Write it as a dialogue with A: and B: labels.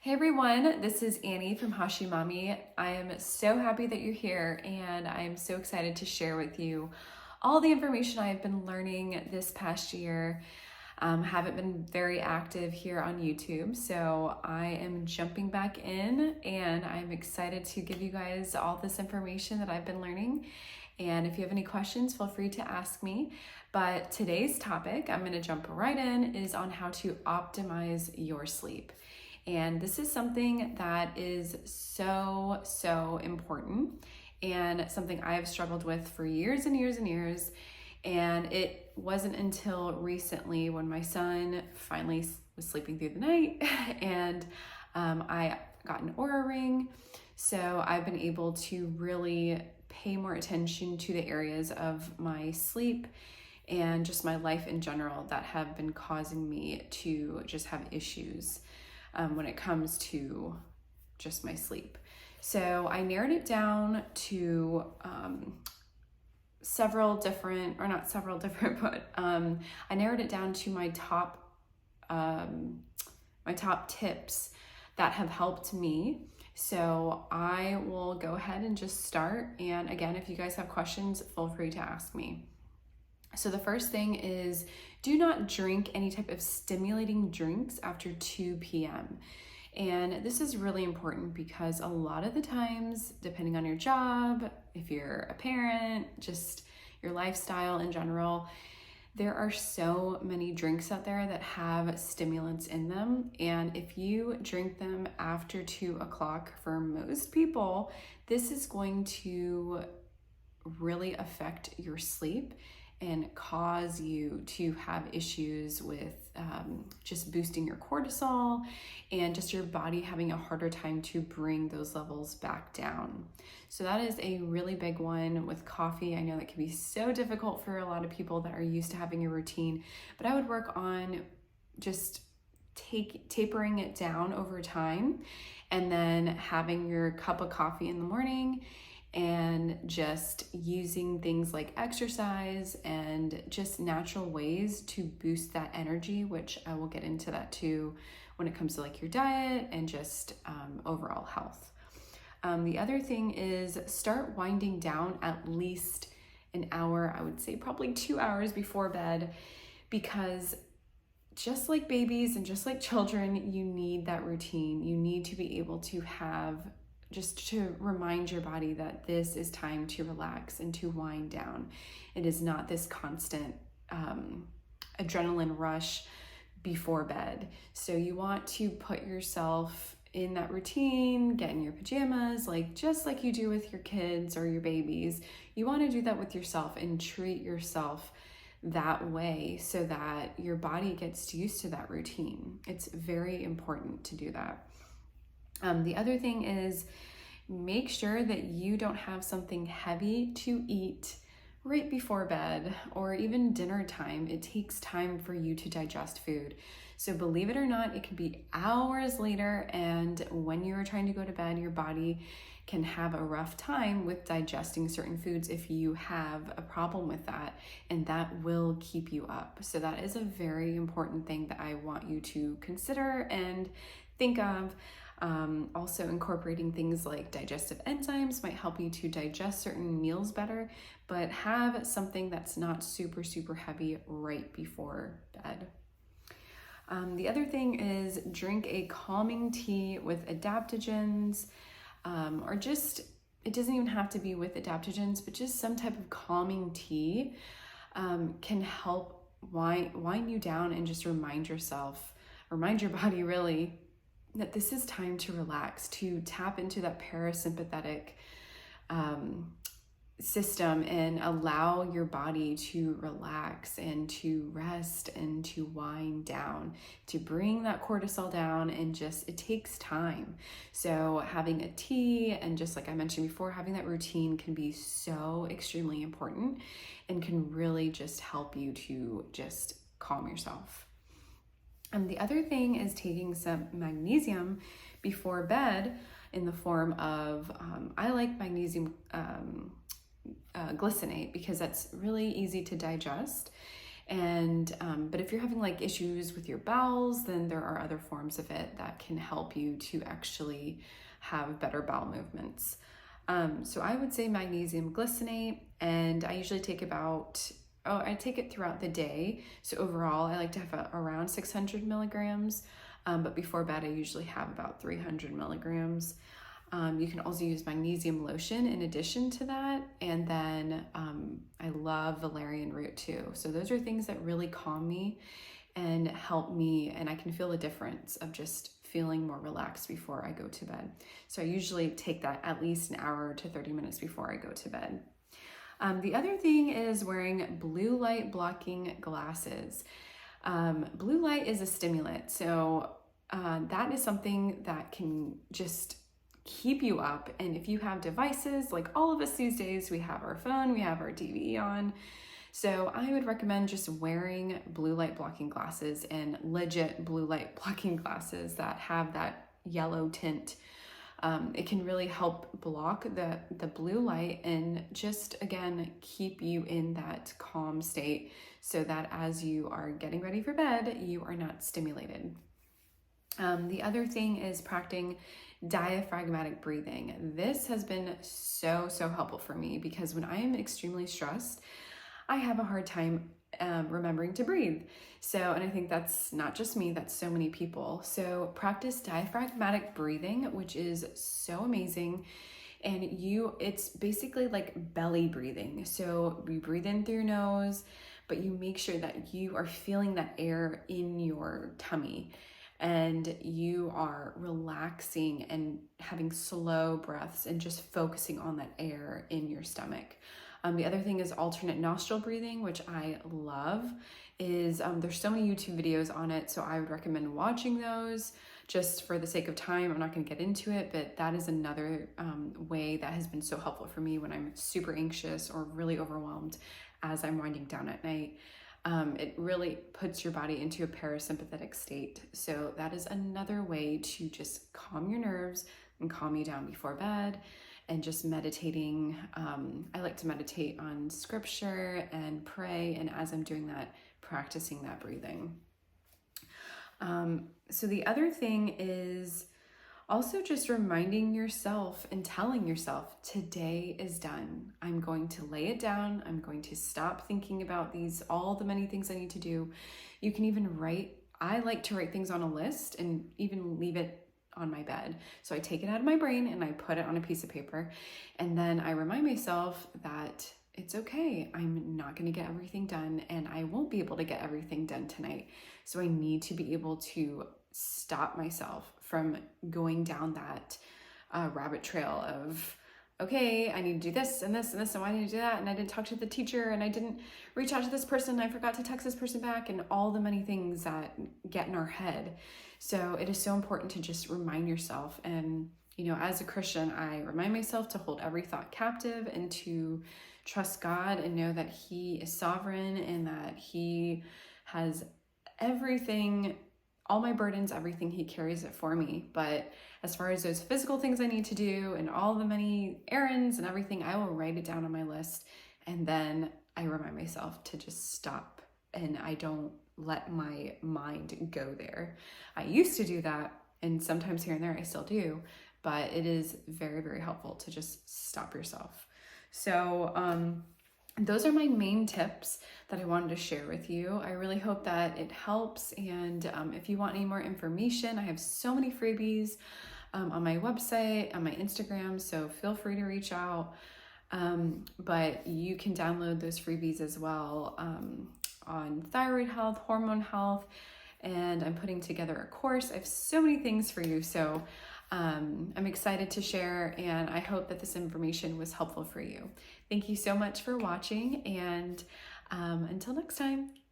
A: Hey everyone, this is Annie from Hashimami. I am so happy that you're here and I'm so excited to share with you all the information I've been learning this past year. Haven't been very active here on YouTube, so I am jumping back in and I'm excited to give you guys all this information that I've been learning. And if you have any questions, feel free to ask me. But today's topic, I'm going to jump right in, is on how to optimize your sleep. And this is something that is so important and something I have struggled with for years and years and years. And it wasn't until recently when my son finally was sleeping through the night and I got an Oura ring. So I've been able to really pay more attention to the areas of my sleep and just my life in general that have been causing me to just have issues when it comes to just my sleep. So I narrowed it down to several different, or not several different, but I narrowed it down to my top tips that have helped me. So I will go ahead and just start. And again, if you guys have questions, feel free to ask me. So the first thing is, do not drink any type of stimulating drinks after 2 p.m. And this is really important because a lot of the times, depending on your job, if you're a parent, just your lifestyle in general, there are so many drinks out there that have stimulants in them. And if you drink them after 2 o'clock, for most people, this is going to really affect your sleep and cause you to have issues with just boosting your cortisol and just your body having a harder time to bring those levels back down. So that is a really big one with coffee. I know that can be so difficult for a lot of people that are used to having a routine, but I would work on just tapering it down over time and then having your cup of coffee in the morning and just using things like exercise and just natural ways to boost that energy, which I will get into that too when it comes to like your diet and just overall health. The other thing is start winding down at least an hour, I would say probably 2 hours before bed, because just like babies and just like children, you need that routine. You need to be able to have just to remind your body that this is time to relax and to wind down. It is not this constant adrenaline rush before bed. So you want to put yourself in that routine, get in your pajamas, just like you do with your kids or your babies. You want to do that with yourself and treat yourself that way so that your body gets used to that routine. It's very important to do that. The other thing is make sure that you don't have something heavy to eat right before bed or even dinner time. It takes time for you to digest food. So believe it or not, it can be hours later, and when you are trying to go to bed, your body can have a rough time with digesting certain foods if you have a problem with that, and that will keep you up. So that is a very important thing that I want you to consider and think of. Also incorporating things like digestive enzymes might help you to digest certain meals better, but have something that's not super heavy right before bed. The other thing is drink a calming tea with adaptogens, or just, it doesn't even have to be with adaptogens, but just some type of calming tea can help wind you down and just remind your body really that this is time to relax, to tap into that parasympathetic system and allow your body to relax and to rest and to wind down, to bring that cortisol down. And just, it takes time. So having a tea and, just like I mentioned before, having that routine can be so extremely important and can really just help you to just calm yourself. The other thing is taking some magnesium before bed in the form of, I like magnesium glycinate because that's really easy to digest And but if you're having like issues with your bowels, then there are other forms of it that can help you to actually have better bowel movements. So I would say magnesium glycinate, and I usually take I take it throughout the day. So overall, I like to have around 600 milligrams, but before bed, I usually have about 300 milligrams. You can also use magnesium lotion in addition to that. And then I love valerian root too. So those are things that really calm me and help me, and I can feel the difference of just feeling more relaxed before I go to bed. So I usually take that at least an hour to 30 minutes before I go to bed. The other thing is wearing blue light blocking glasses. Blue light is a stimulant, so that is something that can just keep you up. And if you have devices, like all of us these days, we have our phone, we have our TV on. So I would recommend just wearing blue light blocking glasses, and legit blue light blocking glasses that have that yellow tint. It can really help block the blue light and just, again, keep you in that calm state so that as you are getting ready for bed, you are not stimulated. The other thing is practicing diaphragmatic breathing. This has been so helpful for me because when I am extremely stressed, I have a hard time remembering to breathe. So, and I think that's not just me, that's so many people. So practice diaphragmatic breathing, which is so amazing. And it's basically like belly breathing. So you breathe in through your nose, but you make sure that you are feeling that air in your tummy and you are relaxing and having slow breaths and just focusing on that air in your stomach. The other thing is alternate nostril breathing, which I love. There's so many YouTube videos on it, so I would recommend watching those just for the sake of time. I'm not going to get into it, but that is another way that has been so helpful for me when I'm super anxious or really overwhelmed as I'm winding down at night. It really puts your body into a parasympathetic state. So that is another way to just calm your nerves and calm you down before bed. And just meditating. I like to meditate on scripture and pray, and as I'm doing that, practicing that breathing. So the other thing is also just reminding yourself and telling yourself, today is done. I'm going to lay it down. I'm going to stop thinking about all the many things I need to do. You can even I like to write things on a list and even leave it on my bed. So I take it out of my brain and I put it on a piece of paper. And then I remind myself that it's okay. I'm not going to get everything done, and I won't be able to get everything done tonight. So I need to be able to stop myself from going down that rabbit trail of, okay, I need to do this and this and this, and why did I do that? And I didn't talk to the teacher, and I didn't reach out to this person, and I forgot to text this person back, and all the many things that get in our head. So it is so important to just remind yourself. And, as a Christian, I remind myself to hold every thought captive and to trust God and know that He is sovereign and that He has everything, all my burdens, everything, He carries it for me. But as far as those physical things I need to do and all the many errands and everything, I will write it down on my list. And then I remind myself to just stop, and I don't let my mind go there. I used to do that, and sometimes here and there I still do, but it is very helpful to just stop yourself. So those are my main tips that I wanted to share with you. I really hope that it helps. And if you want any more information, I have so many freebies on my website, on my Instagram, so feel free to reach out. But you can download those freebies as well on thyroid health, hormone health, and I'm putting together a course. I have so many things for you. So I'm excited to share, and I hope that this information was helpful for you. Thank you so much for watching, and until next time.